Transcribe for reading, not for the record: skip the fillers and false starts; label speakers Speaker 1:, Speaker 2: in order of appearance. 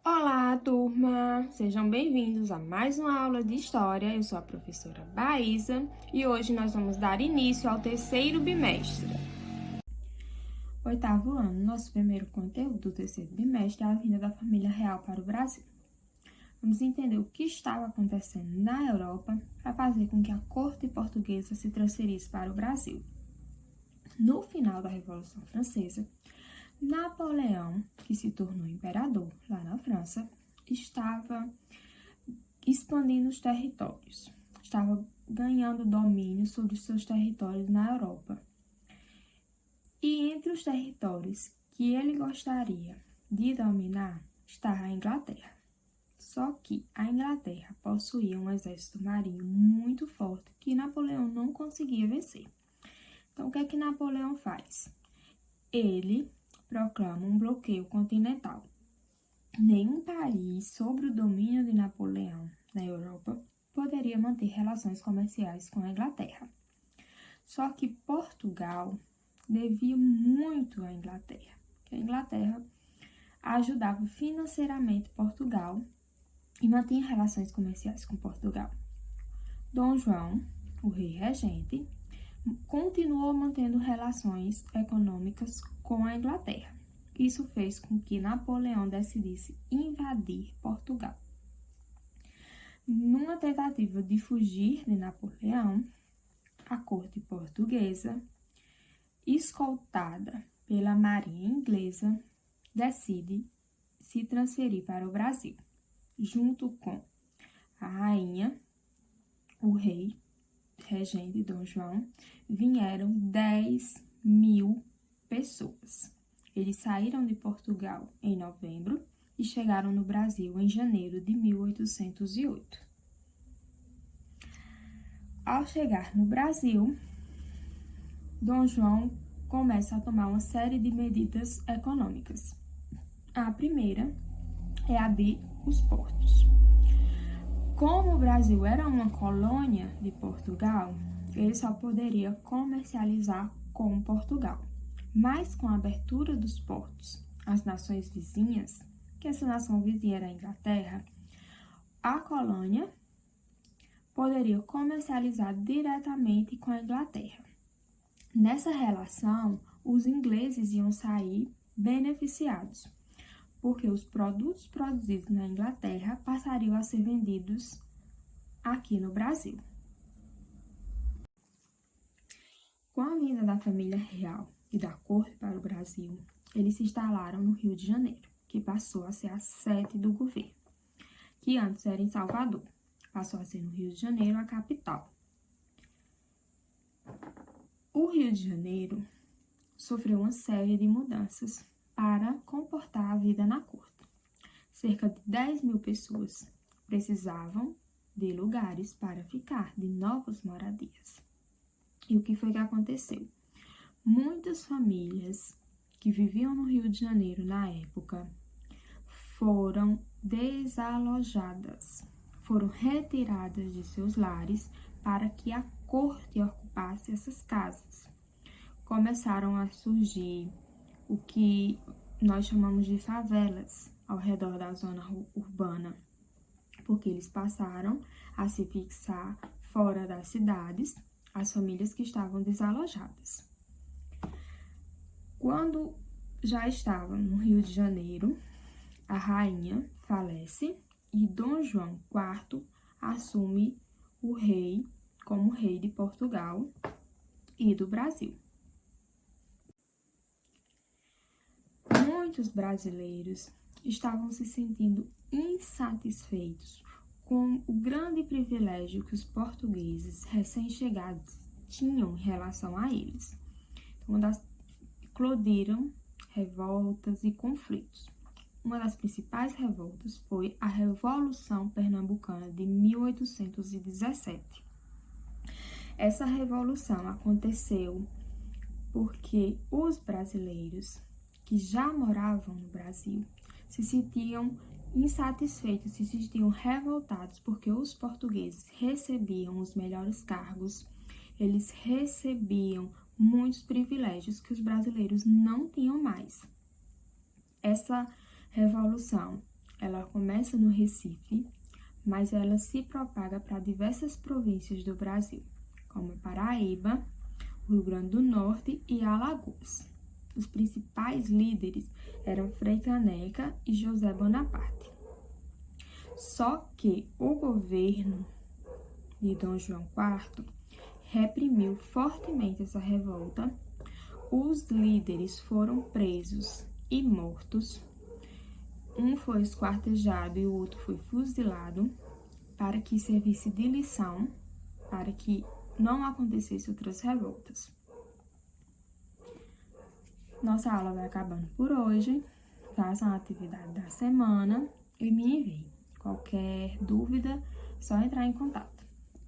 Speaker 1: Olá, turma! Sejam bem-vindos a mais uma aula de História. Eu sou a professora Baísa e hoje nós vamos dar início ao terceiro bimestre. Oitavo ano, nosso primeiro conteúdo do terceiro bimestre é a vinda da família real para o Brasil. Vamos entender o que estava acontecendo na Europa para fazer com que a corte portuguesa se transferisse para o Brasil. No final da Revolução Francesa, Napoleão, que se tornou imperador lá na França, estava expandindo os territórios, estava ganhando domínio sobre os seus territórios na Europa. E entre os territórios que ele gostaria de dominar estava a Inglaterra. Só que a Inglaterra possuía um exército marinho muito forte que Napoleão não conseguia vencer. Então, o que é que Napoleão faz? Ele proclama um bloqueio continental. Nenhum país sob o domínio de Napoleão na Europa poderia manter relações comerciais com a Inglaterra. Só que Portugal devia muito à Inglaterra, porque a Inglaterra ajudava financeiramente Portugal e mantinha relações comerciais com Portugal. Dom João, o rei regente, continuou mantendo relações econômicas com a Inglaterra. Isso fez com que Napoleão decidisse invadir Portugal. Numa tentativa de fugir de Napoleão, a corte portuguesa, escoltada pela marinha inglesa, decide se transferir para o Brasil. Junto com a rainha, o rei regente Dom João, vieram 10.000 pessoas. Eles saíram de Portugal em novembro e chegaram no Brasil em janeiro de 1808. Ao chegar no Brasil, Dom João começa a tomar uma série de medidas econômicas. A primeira é abrir os portos. Como o Brasil era uma colônia de Portugal, ele só poderia comercializar com Portugal. Mas com a abertura dos portos às nações vizinhas, que essa nação vizinha era a Inglaterra, a colônia poderia comercializar diretamente com a Inglaterra. Nessa relação, os ingleses iam sair beneficiados, porque os produtos produzidos na Inglaterra passariam a ser vendidos aqui no Brasil. Com a vinda da família real e da corte para o Brasil, eles se instalaram no Rio de Janeiro, que passou a ser a sede do governo, que antes era em Salvador, passou a ser no Rio de Janeiro a capital. O Rio de Janeiro sofreu uma série de mudanças para comportar a vida na corte. Cerca de 10.000 pessoas precisavam de lugares para ficar, de novas moradias. E o que foi que aconteceu? Muitas famílias que viviam no Rio de Janeiro na época foram desalojadas, foram retiradas de seus lares para que a corte ocupasse essas casas. Começaram a surgir o que nós chamamos de favelas ao redor da zona urbana, porque eles passaram a se fixar fora das cidades, as famílias que estavam desalojadas. Quando já estavam no Rio de Janeiro, a rainha falece e Dom João IV assume o rei como rei de Portugal e do Brasil. Muitos brasileiros estavam se sentindo insatisfeitos com o grande privilégio que os portugueses recém-chegados tinham em relação a eles. Então, eclodiram revoltas e conflitos. Uma das principais revoltas foi a Revolução Pernambucana de 1817. Essa revolução aconteceu porque os brasileiros que já moravam no Brasil se sentiam insatisfeitos, se sentiam revoltados porque os portugueses recebiam os melhores cargos, eles recebiam muitos privilégios que os brasileiros não tinham mais. Essa revolução, ela começa no Recife, mas ela se propaga para diversas províncias do Brasil, como Paraíba, Rio Grande do Norte e Alagoas. Os principais líderes eram Frei Caneca e José Bonaparte. Só que o governo de Dom João IV reprimiu fortemente essa revolta. Os líderes foram presos e mortos. Um foi esquartejado e o outro foi fuzilado, para que servisse de lição, para que não acontecesse outras revoltas. Nossa aula vai acabando por hoje. Façam a atividade da semana e me enviem. Qualquer dúvida, é só entrar em contato.